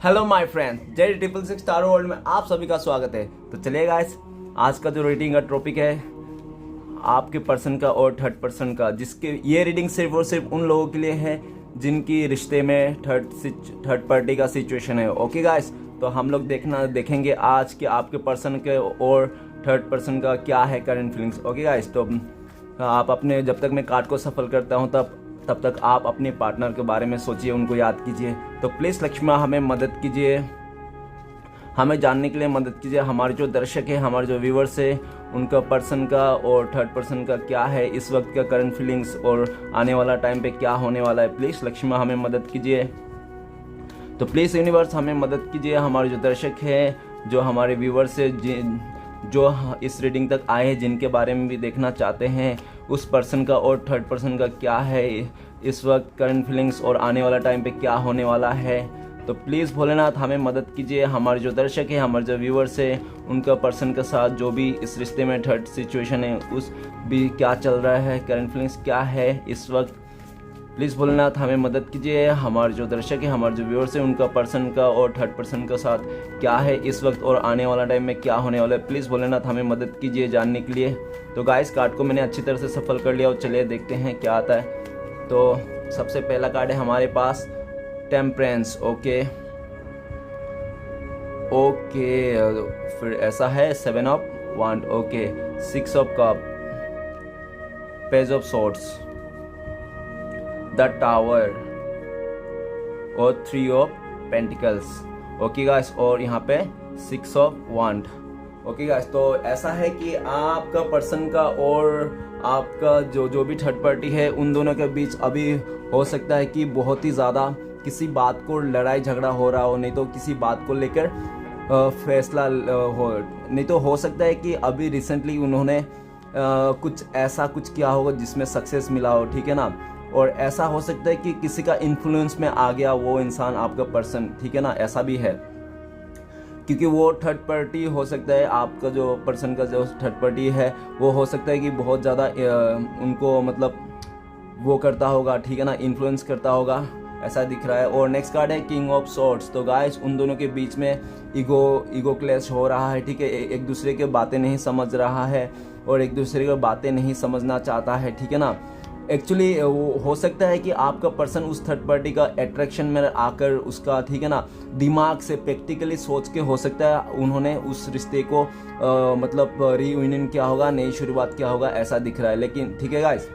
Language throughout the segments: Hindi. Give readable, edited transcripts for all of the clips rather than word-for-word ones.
Hello my friends, Z 666 star world में आप सभी का स्वागत है। तो चलिए गाइस, आज का जो रीडिंग का टॉपिक है आपके पर्सन का और थर्ड पर्सन का, जिसके ये रीडिंग सिर्फ और सिर्फ उन लोगों के लिए है जिनकी रिश्ते में थर्ड पार्टी का सिचुएशन है। ओके गाइस, तो हम लोग देखेंगे आज कि आपके पर्सन के और थर्ड पर्सन का क्या है करंट फीलिंग्स। ओके गाइस, तो आप अपने, जब तक मैं कार्ड को सफल करता हूँ तब तक आप अपने पार्टनर के बारे में सोचिए, उनको याद कीजिए। तो प्लीज़ लक्ष्मी हमें मदद कीजिए, हमें जानने के लिए मदद कीजिए हमारे जो दर्शक है, हमारे जो व्यूवर्स है, उनका पर्सन का और थर्ड पर्सन का क्या है इस वक्त का करंट फीलिंग्स और आने वाला टाइम पे क्या होने वाला है। प्लीज़ लक्ष्मी हमें मदद कीजिए। तो प्लीज़ यूनिवर्स हमें मदद कीजिए, हमारे जो दर्शक है, जो हमारे व्यूवर्स है, जो इस रीडिंग तक आए हैं, जिनके बारे में भी देखना चाहते हैं, उस पर्सन का और थर्ड पर्सन का क्या है इस वक्त करंट फीलिंग्स और आने वाला टाइम पे क्या होने वाला है। तो प्लीज़ भोलेनाथ हमें मदद कीजिए, हमारे जो दर्शक है, हमारे जो व्यूवर्स है, उनका पर्सन के साथ जो भी इस रिश्ते में थर्ड सिचुएशन है उस भी क्या चल रहा है, करंट फीलिंग्स क्या है इस वक्त। प्लीज़ भोलेनाथ हमें मदद कीजिए, हमारे जो दर्शक है, हमारे जो व्यूअर्स हैं, उनका पर्सन का और थर्ड पर्सन का साथ क्या है इस वक्त और आने वाला टाइम में क्या होने वाला है। प्लीज़ भोलेनाथ हमें मदद कीजिए जानने के लिए। तो गाइस, कार्ड को मैंने अच्छी तरह से सफल कर लिया और चलिए देखते हैं क्या आता है। तो सबसे पहला कार्ड है हमारे पास टेम्परेंस। ओके, फिर ऐसा है 7 of wands, okay, 6 of cups, page of swords, the tower और 3 ऑफ पेंटिकल्स। ओके गाइस, और यहाँ पे 6 ऑफ वांड। ओके गाइस, तो ऐसा है कि आपका पर्सन का और आपका जो भी थर्ड पार्टी है, उन दोनों के बीच अभी हो सकता है कि बहुत ही ज़्यादा किसी बात को लड़ाई झगड़ा हो रहा हो, नहीं तो किसी बात को लेकर फैसला हो, नहीं तो हो सकता है कि अभी रिसेंटली उन्होंने कुछ ऐसा कुछ किया होगा जिसमें सक्सेस मिला हो, ठीक है ना। और ऐसा हो सकता है कि किसी का इन्फ्लुएंस में आ गया वो इंसान, आपका पर्सन, ठीक है ना, ऐसा भी है क्योंकि वो थर्ड पार्टी हो सकता है, आपका जो पर्सन का जो थर्ड पार्टी है वो हो सकता है कि बहुत ज़्यादा उनको मतलब वो करता होगा, ठीक है ना, इन्फ्लुएंस करता होगा, ऐसा दिख रहा है। और नेक्स्ट कार्ड है किंग ऑफ सॉर्ड्स। तो गाइस, उन दोनों के बीच में ईगो क्लैश हो रहा है, ठीक है, एक दूसरे के बातें नहीं समझ रहा है और एक दूसरे की बातें नहीं समझना चाहता है, ठीक है ना। एक्चुअली हो सकता है कि आपका पर्सन उस थर्ड पार्टी का अट्रैक्शन में आकर उसका, ठीक है ना, दिमाग से प्रैक्टिकली सोच के हो सकता है उन्होंने उस रिश्ते को मतलब रीयूनियन किया होगा, नई शुरुआत किया होगा, ऐसा दिख रहा है। लेकिन ठीक है गाइस,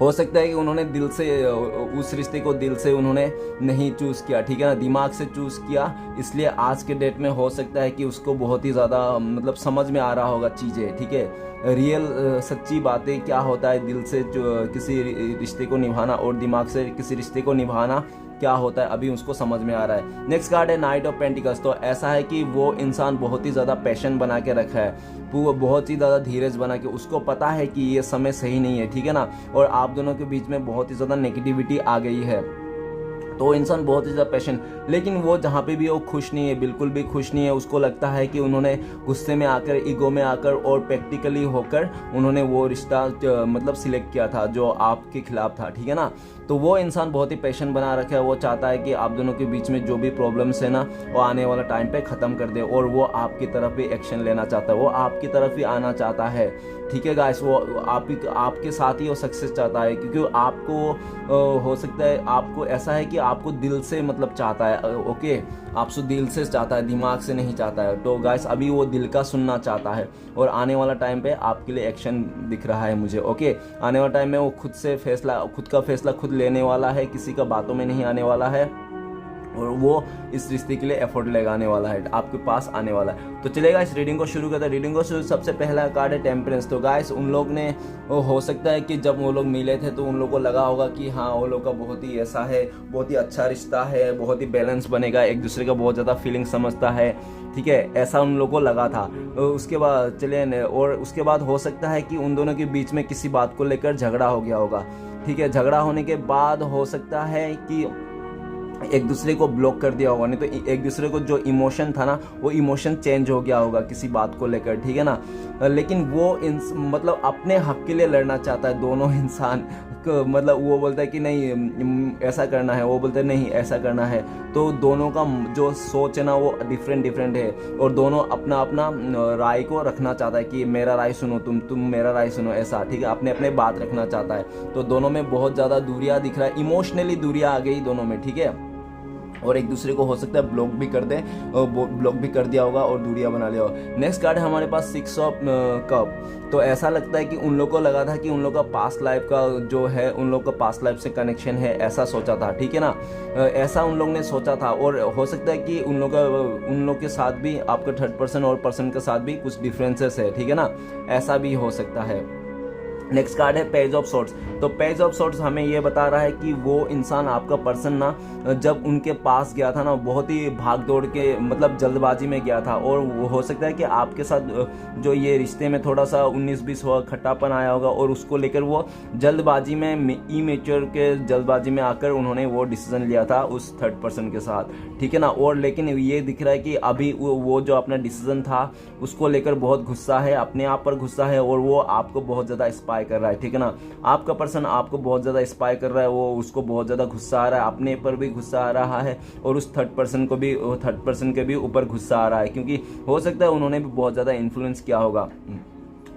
हो सकता है कि उन्होंने दिल से उस रिश्ते को दिल से उन्होंने नहीं चूज़ किया, ठीक है ना, दिमाग से चूज़ किया, इसलिए आज के डेट में हो सकता है कि उसको बहुत ही ज़्यादा मतलब समझ में आ रहा होगा चीज़ें, ठीक है, रियल सच्ची बातें क्या होता है, दिल से जो किसी रिश्ते को निभाना और दिमाग से किसी रिश्ते को निभाना क्या होता है, अभी उसको समझ में आ रहा है। नेक्स्ट कार्ड है नाइट ऑफ पेंटिकल्स। तो ऐसा है कि वो इंसान बहुत ही ज़्यादा पैशन बना के रखा है, वो बहुत ही ज़्यादा धीरज बना के, उसको पता है कि ये समय सही नहीं है, ठीक है ना, और आप दोनों के बीच में बहुत ही ज़्यादा नेगेटिविटी आ गई है, तो इंसान बहुत ही ज़्यादा पैशन, लेकिन वो जहाँ पे भी वो खुश नहीं है, बिल्कुल भी खुश नहीं है। उसको लगता है कि उन्होंने गुस्से में आकर, ईगो में आकर और प्रैक्टिकली होकर उन्होंने वो रिश्ता मतलब सिलेक्ट किया था जो आपके खिलाफ था, ठीक है ना। तो वो इंसान बहुत ही पैशन बना रखा है, वो चाहता है कि आप दोनों के बीच में जो भी प्रॉब्लम्स है ना, वो आने वाला टाइम पे ख़त्म कर दे और वो आपकी तरफ भी एक्शन लेना चाहता है, वो आपकी तरफ ही आना चाहता है, ठीक है गाइस, वो आपके साथ ही वो सक्सेस चाहता है, क्योंकि आपको हो सकता है, आपको ऐसा है कि आपको दिल से मतलब चाहता है, ओके, आपसे दिल से चाहता है, दिमाग से नहीं चाहता है। तो गाइस, अभी वो दिल का सुनना चाहता है और आने वाला टाइम पे आपके लिए एक्शन दिख रहा है मुझे, ओके। आने वाला टाइम में वो खुद का फैसला खुद लेने वाला है, किसी का बातों में नहीं आने वाला है और वो इस रिश्ते के लिए एफर्ट लगाने वाला है, आपके पास आने वाला है। तो चलेगा, इस रीडिंग को शुरू करते हैं। रीडिंग को सबसे पहला कार्ड है टेम्परेंस। तो गाइस, उन लोग ने, हो सकता है कि जब वो लोग मिले थे तो उन लोगों को लगा होगा कि हाँ, वो लोग का बहुत ही ऐसा है, बहुत ही अच्छा रिश्ता है, बहुत ही बैलेंस बनेगा, एक दूसरे का बहुत ज़्यादा फीलिंग समझता है, ठीक है, ऐसा उन लोगों को लगा था। उसके बाद चलिए, और उसके बाद हो सकता है कि उन दोनों के बीच में किसी बात को लेकर झगड़ा हो गया होगा, ठीक है, झगड़ा होने के बाद हो सकता है कि एक दूसरे को ब्लॉक कर दिया होगा, नहीं तो एक दूसरे को जो इमोशन था ना, वो इमोशन चेंज हो गया होगा किसी बात को लेकर, ठीक है ना। लेकिन वो मतलब अपने हक के लिए लड़ना चाहता है दोनों इंसान, मतलब वो बोलता है कि नहीं ऐसा करना है, वो बोलता है नहीं ऐसा करना है। तो दोनों का जो सोच है ना वो डिफरेंट है, और दोनों अपना अपना राय को रखना चाहता है कि मेरा राय सुनो, तुम मेरा राय सुनो, ऐसा, ठीक है, अपने अपने बात रखना चाहता है। तो दोनों में बहुत ज़्यादा दूरियां दिख रहा है, इमोशनली दूरियां आ गई दोनों में, ठीक है, और एक दूसरे को हो सकता है ब्लॉक भी कर दे, ब्लॉक भी कर दिया होगा और दूरियां बना लिया होगा। नेक्स्ट कार्ड है हमारे पास 6 ऑफ कप। तो ऐसा लगता है कि उन लोग को लगा था कि उन लोग का पास्ट लाइफ का जो है, उन लोग का पास्ट लाइफ से कनेक्शन है, ऐसा सोचा था, ठीक है ना, ऐसा उन लोग ने सोचा था। और हो सकता है कि उन लोग के साथ भी, आपका थर्ड पर्सन और पर्सन के साथ भी कुछ डिफरेंसेस है, ठीक है ना, ऐसा भी हो सकता है। नेक्स्ट कार्ड है पेज ऑफ सॉर्ट्स। तो पेज ऑफ सॉर्ट्स हमें ये बता रहा है कि वो इंसान, आपका पर्सन ना, जब उनके पास गया था ना, बहुत ही भाग दौड़ के, मतलब जल्दबाजी में गया था। और वो हो सकता है कि आपके साथ जो ये रिश्ते में थोड़ा सा 19-20 हुआ, खट्टापन आया होगा, और उसको लेकर वो जल्दबाजी में, इमेच्योर के जल्दबाजी में आकर उन्होंने वो डिसीजन लिया था उस थर्ड पर्सन के साथ, ठीक है ना। और लेकिन ये दिख रहा है कि अभी वो जो अपना डिसीजन था उसको लेकर बहुत गुस्सा है, अपने आप पर गुस्सा है, और वो आपको बहुत ज़्यादा स्पाई कर रहा है, ठीक है ना। आपका पर्सन आपको बहुत ज़्यादा स्पाई कर रहा है, वो उसको बहुत ज़्यादा गुस्सा आ रहा है, अपने पर भी गुस्सा आ रहा है, और उस थर्ड पर्सन के भी ऊपर गुस्सा आ रहा है, क्योंकि हो सकता है उन्होंने भी बहुत ज़्यादा इन्फ्लुएंस किया होगा।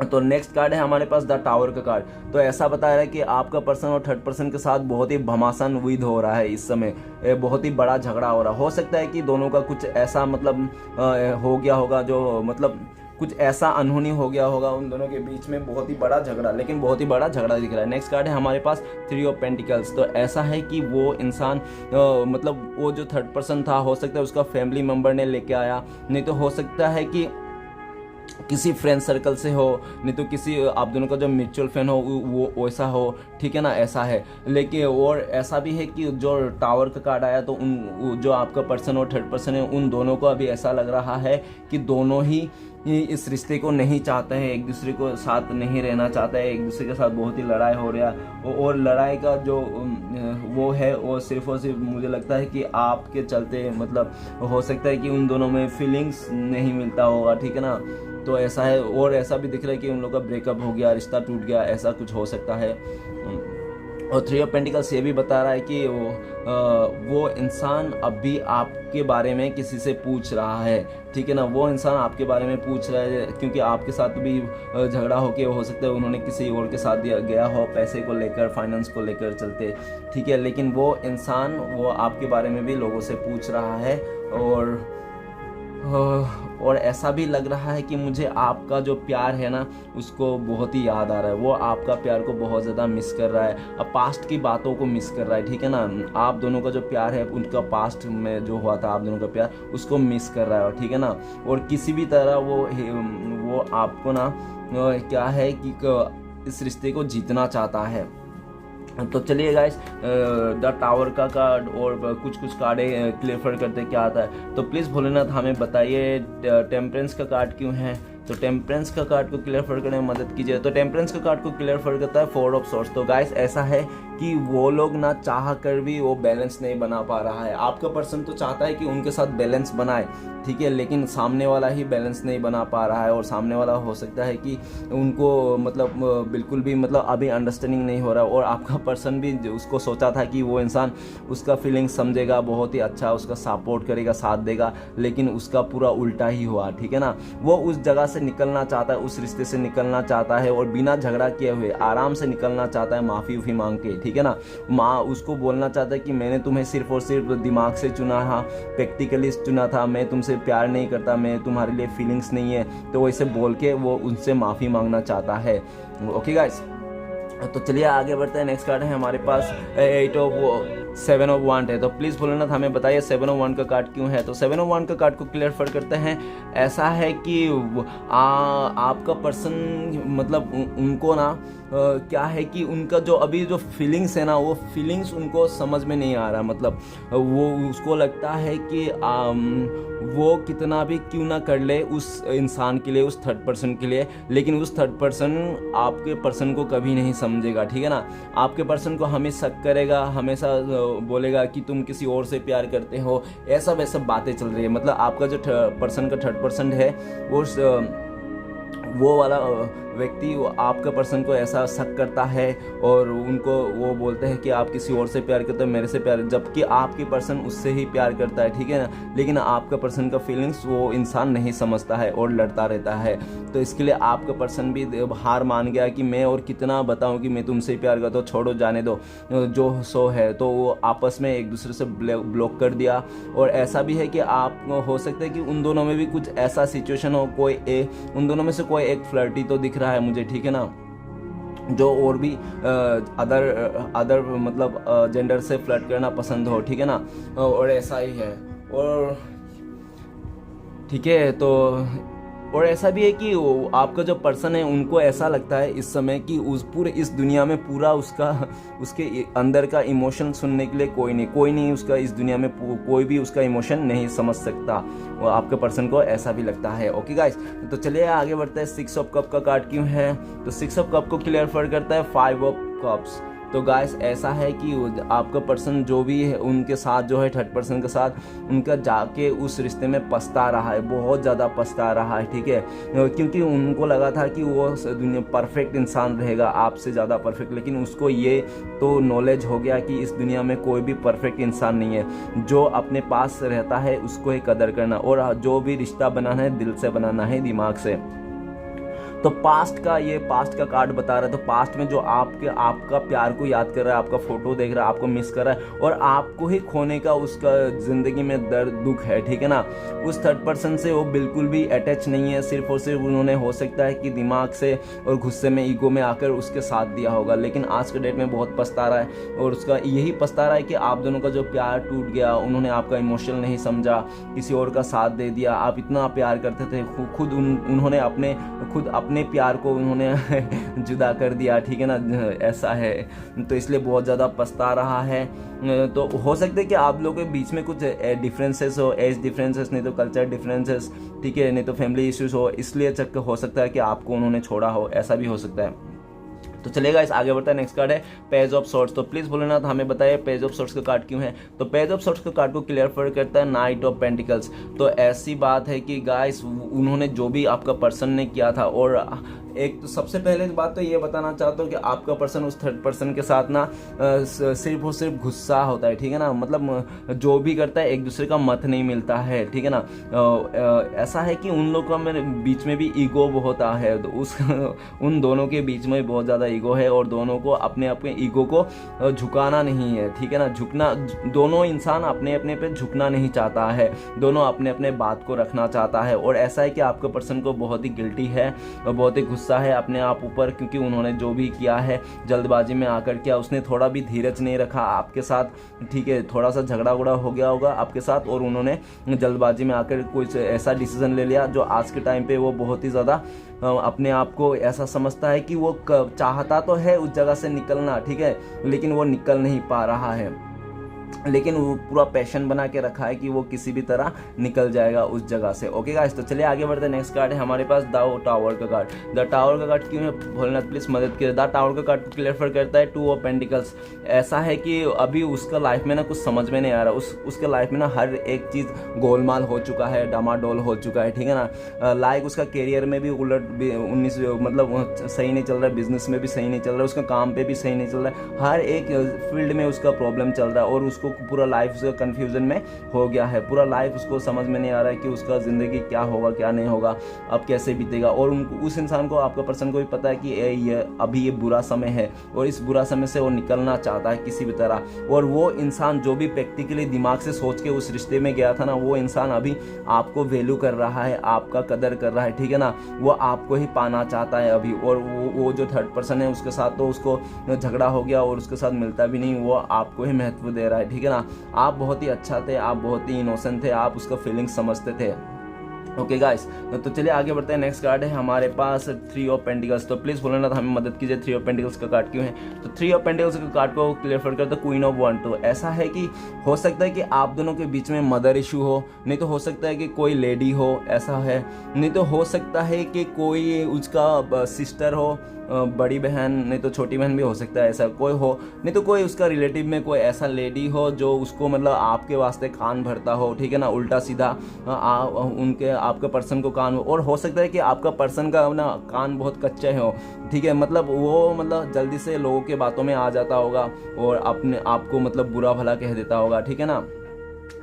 तो नेक्स्ट कार्ड है हमारे पास द टावर का कार्ड। तो ऐसा बता रहा है कि आपका पर्सन और थर्ड पर्सन के साथ बहुत ही घमासान युद्ध हो रहा है इस समय, बहुत ही बड़ा झगड़ा हो रहा है। हो सकता है कि दोनों का कुछ ऐसा मतलब हो गया होगा, जो मतलब कुछ ऐसा अनहोनी हो गया होगा उन दोनों के बीच में, बहुत ही बड़ा झगड़ा, लेकिन बहुत ही बड़ा झगड़ा दिख रहा है। नेक्स्ट कार्ड है हमारे पास 3 ऑफ पेंटिकल्स। तो ऐसा है कि वो इंसान मतलब वो जो थर्ड पर्सन था, हो सकता है उसका फैमिली मेम्बर ने लेके आया, नहीं तो हो सकता है कि किसी फ्रेंड सर्कल से हो, नहीं तो किसी आप दोनों का जो म्यूचुअल फ्रेंड हो वो वैसा हो, ठीक है ना, ऐसा है। लेकिन और ऐसा भी है कि जो टावर का कार्ड आया, तो उन जो आपका पर्सन और थर्ड पर्सन है, उन दोनों को अभी ऐसा लग रहा है कि दोनों ही इस रिश्ते को नहीं चाहते हैं, एक दूसरे को साथ नहीं रहना चाहते हैं, एक दूसरे के साथ बहुत ही लड़ाई हो रहा है। और लड़ाई का जो वो है, वो सिर्फ और सिर्फ मुझे लगता है कि आपके चलते, मतलब हो सकता है कि उन दोनों में फीलिंग्स नहीं मिलता होगा, ठीक है ना। तो ऐसा है, और ऐसा भी दिख रहा है कि उन लोगों का ब्रेकअप हो गया, रिश्ता टूट गया, ऐसा कुछ हो सकता है। और 3 ऑफ पेंटिकल्स ये भी बता रहा है कि वो इंसान अभी आपके बारे में किसी से पूछ रहा है, ठीक है ना, वो इंसान आपके बारे में पूछ रहा है, क्योंकि आपके साथ भी झगड़ा हो सकता है उन्होंने किसी और के साथ गया हो, पैसे को लेकर, फाइनेंस को लेकर चलते, ठीक है, लेकिन वो इंसान वो आपके बारे में भी लोगों से पूछ रहा है। और ऐसा भी लग रहा है कि मुझे आपका जो प्यार है ना, उसको बहुत ही याद आ रहा है, वो आपका प्यार को बहुत ज़्यादा मिस कर रहा है, अब पास्ट की बातों को मिस कर रहा है, ठीक है ना। आप दोनों का जो प्यार है, उनका पास्ट में जो हुआ था आप दोनों का प्यार, उसको मिस कर रहा है, ठीक है ना। और किसी भी तरह वो आपको ना क्या है कि इस रिश्ते को जीतना चाहता है। तो चलिए गाइस, द टावर का कार्ड और कुछ कार्डें क्लियर करते क्या आता है। तो प्लीज़ भोलेनाथ हमें बताइए टेम्परेंस का कार्ड क्यों है। तो टेम्परेंस का कार्ड को क्लियर करने में मदद कीजिए। तो टेम्परेंस का कार्ड को क्लियर करता है 4 ऑफ सॉर्ड्स। तो गाइस ऐसा है कि वो लोग ना चाह कर भी वो बैलेंस नहीं बना पा रहा है। आपका पर्सन तो चाहता है कि उनके साथ बैलेंस बनाए, ठीक है, लेकिन सामने वाला ही बैलेंस नहीं बना पा रहा है। और सामने वाला हो सकता है कि उनको मतलब बिल्कुल भी मतलब अभी अंडरस्टैंडिंग नहीं हो रहा। और आपका पर्सन भी उसको सोचा था कि वो इंसान उसका फीलिंग्स समझेगा, बहुत ही अच्छा उसका सपोर्ट करेगा, साथ देगा, लेकिन उसका पूरा उल्टा ही हुआ, ठीक है ना। वो उस जगह से निकलना चाहता है, उस रिश्ते से निकलना चाहता है और बिना झगड़ा किए हुए आराम से निकलना चाहता है, माफ़ी उफ़ी मांग के, ठीक है ना। माँ उसको बोलना चाहता है कि मैंने तुम्हें सिर्फ और सिर्फ दिमाग से चुना था, प्रैक्टिकली चुना था, मैं तुमसे प्यार नहीं करता, मैं तुम्हारे लिए फीलिंग्स नहीं है। तो वैसे बोल के वो उनसे माफ़ी मांगना चाहता है। ओके गाइस, तो चलिए आगे बढ़ते हैं। नेक्स्ट कार्ड है हमारे पास 7 ऑफ वांड है। तो प्लीज़ भोलेनाथ हमें बताइए 7 ऑफ वांड का कार्ड क्यों है। तो 7 ऑफ वांड का कार्ड को क्लियर करते हैं। ऐसा है कि आपका पर्सन मतलब उनको ना क्या है कि उनका जो अभी जो फीलिंग्स है ना, वो फीलिंग्स उनको समझ में नहीं आ रहा। मतलब वो उसको लगता है कि वो कितना भी क्यों ना कर ले उस इंसान के लिए, उस थर्ड पर्सन के लिए, लेकिन उस थर्ड पर्सन आपके पर्सन को कभी नहीं समझेगा, ठीक है ना। आपके पर्सन को हमेशा शक करेगा, हमेशा बोलेगा कि तुम किसी और से प्यार करते हो, ऐसा वैसा बातें चल रही है। मतलब आपका जो पर्सन का थर्ड पर्सन है वो वाला व्यक्ति आपका पर्सन को ऐसा शक करता है और उनको वो बोलते हैं कि आप किसी और से प्यार करते हो, मेरे से प्यार, जबकि आपकी पर्सन उससे ही प्यार करता है, ठीक है ना। लेकिन आपका पर्सन का फीलिंग्स वो इंसान नहीं समझता है और लड़ता रहता है। तो इसके लिए आपका पर्सन भी हार मान गया कि मैं और कितना बताऊं कि मैं तुमसे ही प्यार करता हूं, छोड़ो जाने दो जो सो है। तो वो आपस में एक दूसरे से ब्लॉक कर दिया। और ऐसा भी है कि आप हो सकता है कि उन दोनों में भी कुछ ऐसा सिचुएशन हो, उन दोनों में से कोई एक फ्लर्टी तो दिख रहा है मुझे, ठीक है ना, जो और भी अदर मतलब जेंडर से फ्लर्ट करना पसंद हो, ठीक है ना। और ऐसा ही है। और ठीक है, तो और ऐसा भी है कि आपका जो पर्सन है उनको ऐसा लगता है इस समय कि उस पूरे इस दुनिया में पूरा उसके अंदर का इमोशन सुनने के लिए कोई नहीं उसका इस दुनिया में कोई भी उसका इमोशन नहीं समझ सकता। वो आपके पर्सन को ऐसा भी लगता है। ओके गाइस, तो चलिए आगे बढ़ते हैं। 6 ऑफ कप का कार्ड क्यों है? तो 6 ऑफ कप को क्लियर करता है 5 ऑफ कप्स। तो गाइस ऐसा है कि आपका पर्सन जो भी है उनके साथ जो है थर्ड पर्सन के साथ उनका जाके उस रिश्ते में पछता रहा है, बहुत ज़्यादा पछता रहा है, ठीक है। क्योंकि उनको लगा था कि वो दुनिया परफेक्ट इंसान रहेगा, आपसे ज़्यादा परफेक्ट, लेकिन उसको ये तो नॉलेज हो गया कि इस दुनिया में कोई भी परफेक्ट इंसान नहीं है। जो अपने पास रहता है उसको ही कदर करना, और जो भी रिश्ता बनाना है दिल से बनाना है, दिमाग से। तो पास्ट का कार्ड बता रहा है। तो पास्ट में जो आपका प्यार को याद कर रहा है, आपका फोटो देख रहा है, आपको मिस कर रहा है और आपको ही खोने का उसका जिंदगी में दर्द दुख है, ठीक है ना। उस थर्ड पर्सन से वो बिल्कुल भी अटैच नहीं है, सिर्फ और सिर्फ उन्होंने हो सकता है कि दिमाग से और गुस्से में, ईगो में आकर उसके साथ दिया होगा। लेकिन आज के डेट में बहुत पछता रहा है और उसका यही पछता रहा है कि आप दोनों का जो प्यार टूट गया, उन्होंने आपका इमोशनल नहीं समझा, किसी और का साथ दे दिया। आप इतना प्यार करते थे, उन्होंने अपने प्यार को उन्होंने जुदा कर दिया, ठीक है ना, ऐसा है। तो इसलिए बहुत ज़्यादा पछता रहा है। तो हो सकता है कि आप लोगों के बीच में कुछ डिफरेंसेस हो, एज डिफरेंसेस, नहीं तो कल्चर डिफरेंसेस, ठीक है, नहीं तो फैमिली इश्यूज हो, इसलिए हो सकता है कि आपको उन्होंने छोड़ा हो, ऐसा भी हो सकता है। तो चलेगा, इस आगे बढ़ता है। नेक्स्ट कार्ड है पेज ऑफ सॉर्ड्स। तो प्लीज बोले ना, तो हमें बताइए पेज ऑफ सॉर्ड्स का कार्ड क्यों है? तो पेज ऑफ सॉर्ड्स का कार्ड को क्लियर करता है नाइट ऑफ पेंटिकल्स। तो ऐसी बात है कि गाइस उन्होंने जो भी आपका पर्सन ने किया था, और एक तो सबसे पहले बात तो ये बताना चाहता हूँ कि आपका पर्सन उस थर्ड पर्सन के साथ ना सिर्फ और सिर्फ गुस्सा होता है, ठीक है ना, मतलब जो भी करता है एक दूसरे का मत नहीं मिलता है, ठीक है ना। ऐसा है कि उन लोगों का बीच में भी ईगो बहुत है, उन दोनों के बीच में बहुत ज़्यादा ईगो है और दोनों को अपने ईगो को झुकाना नहीं है, ठीक है ना। दोनों इंसान अपने अपने पे झुकना नहीं चाहता है, दोनों अपने अपने बात को रखना चाहता है। और ऐसा है कि आपके पर्सन को बहुत ही गिल्टी है और बहुत ही गुस्सा है अपने आप ऊपर, क्योंकि उन्होंने जो भी किया है जल्दबाजी में आकर किया। उसने थोड़ा भी धीरज नहीं रखा आपके साथ, ठीक है, थोड़ा सा झगड़ा हो गया होगा आपके साथ और उन्होंने जल्दबाजी में आकर कुछ ऐसा डिसीजन ले लिया जो आज के टाइम पे वो बहुत ही ज़्यादा अपने आप को ऐसा समझता है कि वो चाहता तो है उस जगह से निकलना, ठीक है, लेकिन वो निकल नहीं पा रहा है। लेकिन वो पूरा पैशन बना के रखा है कि वो किसी भी तरह निकल जाएगा उस जगह से। ओके गाइस, तो चलिए आगे बढ़ते हैं। नेक्स्ट कार्ड है हमारे पास द टावर का कार्ड। द टावर का कार्ड क्यों है? भोलेनाथ प्लीज मदद कीजिए। द टावर का कार्ड क्लियर करता है 2 ऑफ पेंटिकल्स। ऐसा है कि अभी उसका लाइफ में ना कुछ समझ में नहीं आ रहा, उसके लाइफ में ना हर एक चीज़ गोलमाल हो चुका है, डामाडोल हो चुका है, ठीक है ना। लाइक उसका करियर में भी उलट 19 मतलब सही नहीं चल रहा है, बिजनेस में भी सही नहीं चल रहा है, उसका काम पे भी सही नहीं चल रहा है, हर एक फील्ड में उसका प्रॉब्लम चल रहा है और उसको पूरा लाइफ कंफ्यूजन में हो गया है। पूरा लाइफ उसको समझ में नहीं आ रहा है कि उसका ज़िंदगी क्या होगा क्या नहीं होगा, अब कैसे बीतेगा। और उस इंसान को, आपका पर्सन को भी पता है कि अभी ये बुरा समय है और इस बुरा समय से वो निकलना चाहता है किसी भी तरह। और वो इंसान जो भी प्रैक्टिकली दिमाग से सोच के उस रिश्ते में गया था ना, वो इंसान अभी आपको वैल्यू कर रहा है, आपका कदर कर रहा है, ठीक है ना। वो आपको ही पाना चाहता है अभी। और वो जो थर्ड पर्सन है उसके साथ तो उसको झगड़ा हो गया और उसके साथ मिलता भी नहीं, वो आपको ही महत्व दे रहा है, ठीक है ना। आप बहुत ही अच्छा थे, आप बहुत ही इनोसेंट थे, आप उसका फीलिंग्स समझते थे। ओके गाइस, तो चलिए आगे बढ़ते हैं। नेक्स्ट कार्ड है हमारे पास 3 ऑफ पेंटिकल्स। तो प्लीज बोलना था, हमें मदद कीजिए। 3 ऑफ पेंटिकल्स का कार्ड क्यों है? तो 3 ऑफ पेंटिकल्स का कार्ड को क्लियर करते हैं क्वीन ऑफ वांड। तो ऐसा है कि हो सकता है कि आप दोनों के बीच में मदर इशू हो, नहीं तो हो सकता है कि कोई लेडी हो, ऐसा है, नहीं तो हो सकता है कि कोई उसका सिस्टर हो, बड़ी बहन नहीं तो छोटी बहन भी हो सकता है, ऐसा कोई हो, नहीं तो कोई उसका रिलेटिव में कोई ऐसा लेडी हो जो उसको मतलब आपके वास्ते कान भरता हो, ठीक है ना, उल्टा सीधा उनके आपके पर्सन को कान, और हो सकता है कि आपका पर्सन का ना कान बहुत कच्चे हो, ठीक है, मतलब वो मतलब जल्दी से लोगों के बातों में आ जाता होगा और अपने आपको मतलब बुरा भला कह देता होगा, ठीक है ना।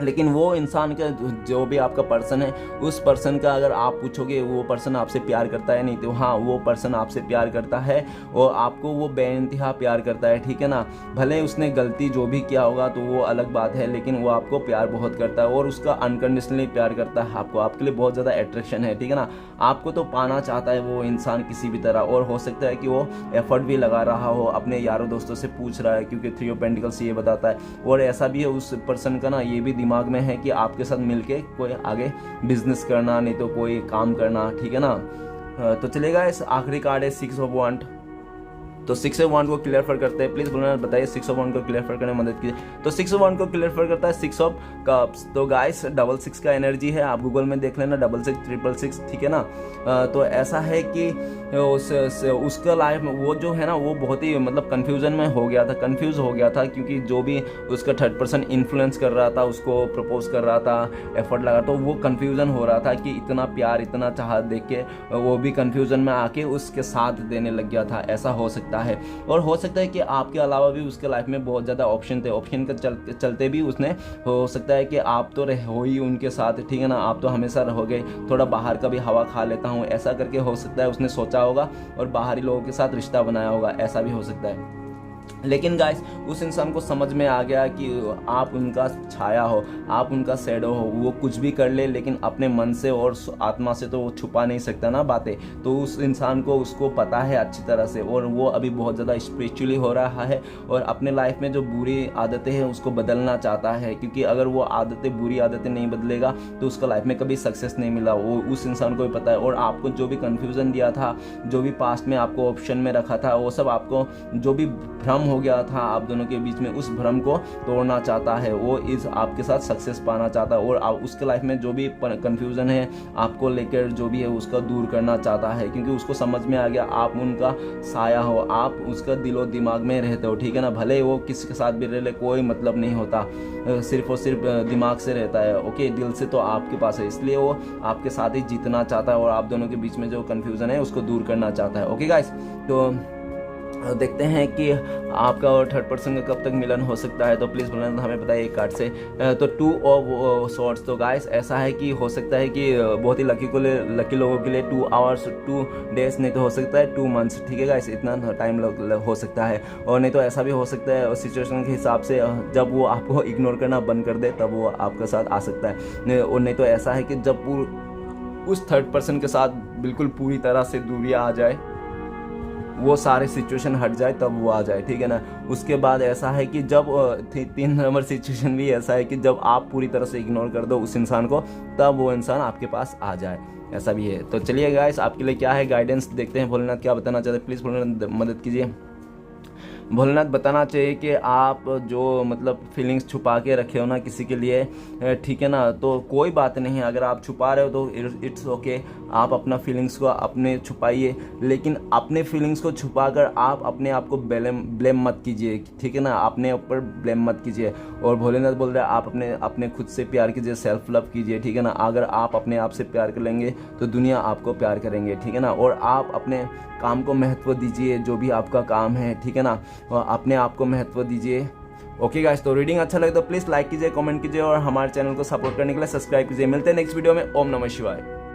लेकिन वो इंसान का जो भी आपका पर्सन है, उस पर्सन का अगर आप पूछोगे वो पर्सन आपसे प्यार करता है नहीं, तो हाँ वो पर्सन आपसे प्यार करता है और आपको वो बेइंतहा प्यार करता है, ठीक है ना। भले उसने गलती जो भी किया होगा तो वो अलग बात है, लेकिन वो आपको प्यार बहुत करता है और उसका अनकंडीशनली प्यार करता है आपको, आपके लिए बहुत ज़्यादा अट्रैक्शन है, ठीक है ना। आपको तो पाना चाहता है वो इंसान किसी भी तरह, और हो सकता है कि वो एफर्ट भी लगा रहा हो, अपने यारों दोस्तों से पूछ रहा है, क्योंकि 3 ऑफ पेंटिकल्स ये बताता है। और ऐसा भी है उस पर्सन का ना ये भी दिमाग में है कि आपके साथ मिलके कोई आगे बिजनेस करना, नहीं तो कोई काम करना, ठीक है ना। तो चलेगा, इस आखिरी कार्ड है 6 ऑफ वांड। तो 6 ऑफ वांड को क्लियर करते हैं, प्लीज बोलना बताइए 6 ऑफ वांड को क्लियर करने में मदद कीजिए। तो 6 ऑफ वांड को क्लियर करता है 6 ऑफ कप्स। तो गाइस 66 का एनर्जी है, आप गूगल में देख लेना 66 ठीक है ना। तो ऐसा है कि उसका लाइफ में वो जो है ना वो बहुत ही मतलब कंफ्यूजन में हो गया था, कंफ्यूज हो गया था, क्योंकि जो भी उसका 3rd पर्सन इन्फ्लुएंस कर रहा था, उसको प्रपोज कर रहा था, एफर्ट लगा, तो वो कंफ्यूजन हो रहा था कि इतना प्यार इतना चाहत देख के वो भी कंफ्यूजन में आके उसके साथ देने लग गया था, ऐसा हो सकता है। और हो सकता है कि आपके अलावा भी उसके लाइफ में बहुत ज़्यादा ऑप्शन थे, ऑप्शन के चलते भी उसने हो सकता है कि आप तो हो ही उनके साथ, ठीक है ना, आप तो हमेशा रहोगे, थोड़ा बाहर का भी हवा खा लेता हूँ, ऐसा करके हो सकता है उसने सोचा होगा और बाहरी लोगों के साथ रिश्ता बनाया होगा, ऐसा भी हो सकता है। लेकिन गाइस उस इंसान को समझ में आ गया कि आप उनका छाया हो, आप उनका शैडो हो, वो कुछ भी कर ले लेकिन अपने मन से और आत्मा से तो वो छुपा नहीं सकता ना बातें। तो उस इंसान को उसको पता है अच्छी तरह से, और वो अभी बहुत ज़्यादा स्पिरिचुअली हो रहा है और अपने लाइफ में जो बुरी आदतें हैं उसको बदलना चाहता है, क्योंकि अगर वो आदतें बुरी आदतें नहीं बदलेगा तो उसका लाइफ में कभी सक्सेस नहीं मिला, वो उस इंसान को भी पता है। और आपको जो भी कन्फ्यूज़न दिया था, जो भी पास्ट में आपको ऑप्शन में रखा था, वो सब आपको जो भी भ्रम हो गया था आप दोनों के बीच में, उस भ्रम को तोड़ना चाहता है, वो इस आपके साथ सक्सेस पाना चाहता है, और उसके लाइफ में जो भी कंफ्यूजन है आपको लेकर जो भी है उसका दूर करना चाहता है, क्योंकि उसको समझ में आ गया आप उनका साया हो, आप उसका दिलो दिमाग में रहते हो, ठीक है ना। भले वो किसी के साथ भी रह ले कोई मतलब नहीं होता, सिर्फ और सिर्फ दिमाग से रहता है, ओके, दिल से तो आपके पास है, इसलिए वो आपके साथ ही जीतना चाहता है और आप दोनों के बीच में जो कंफ्यूजन है उसको दूर करना चाहता है। ओके गाइस, तो देखते हैं कि आपका और 3rd पर्सन का कब तक मिलन हो सकता है, तो प्लीज़ बोलना हमें बताइए एक कार्ड से। तो 2 ऑफ सॉर्ड्स। तो गाइस ऐसा है कि हो सकता है कि बहुत ही लकी लोगों के लिए 2 आवर्स 2 डेज, नहीं तो हो सकता है 2 मंथ्स, ठीक है गाइस, इतना टाइम हो सकता है। और नहीं तो ऐसा भी हो सकता है सिचुएशन के हिसाब से जब वो आपको इग्नोर करना बंद कर दे तब वो आपके साथ आ सकता है, और नहीं तो ऐसा है कि जब उस 3rd पर्सन के साथ बिल्कुल पूरी तरह से दूरी आ जाए, वो सारे सिचुएशन हट जाए तब वो आ जाए, ठीक है ना। उसके बाद ऐसा है कि जब 3 नंबर सिचुएशन भी ऐसा है कि जब आप पूरी तरह से इग्नोर कर दो उस इंसान को, तब वो इंसान आपके पास आ जाए, ऐसा भी है। तो चलिए गाइस आपके लिए क्या है गाइडेंस, देखते हैं भोलेनाथ क्या बताना चाहते हैं, प्लीज़ भोलेनाथ मदद कीजिए। भोलेनाथ बताना चाहिए कि आप जो मतलब फीलिंग्स छुपा के रखे हो ना किसी के लिए, ठीक है ना, तो कोई बात नहीं, अगर आप छुपा रहे हो तो इट्स ओके, आप अपना फीलिंग्स को अपने छुपाइए, लेकिन अपने फीलिंग्स को छुपाकर आप अपने आप को ब्लेम मत कीजिए, ठीक है ना, अपने ऊपर ब्लेम मत कीजिए। और भोलेनाथ बोल रहे हैं आप अपने खुद से प्यार कीजिए, सेल्फ लव कीजिए, ठीक है ना। अगर आप अपने आप से प्यार कर लेंगे तो दुनिया आपको प्यार करेंगे, ठीक है ना। और आप अपने काम को महत्व दीजिए, जो भी आपका काम है, ठीक है ना, अपने आप को महत्व दीजिए। ओके गाइस, तो रीडिंग अच्छा लगे तो प्लीज़ लाइक कीजिए, कमेंट कीजिए और हमारे चैनल को सपोर्ट करने के लिए सब्सक्राइब कीजिए। मिलते हैं नेक्स्ट वीडियो में। ओम नमः शिवाय।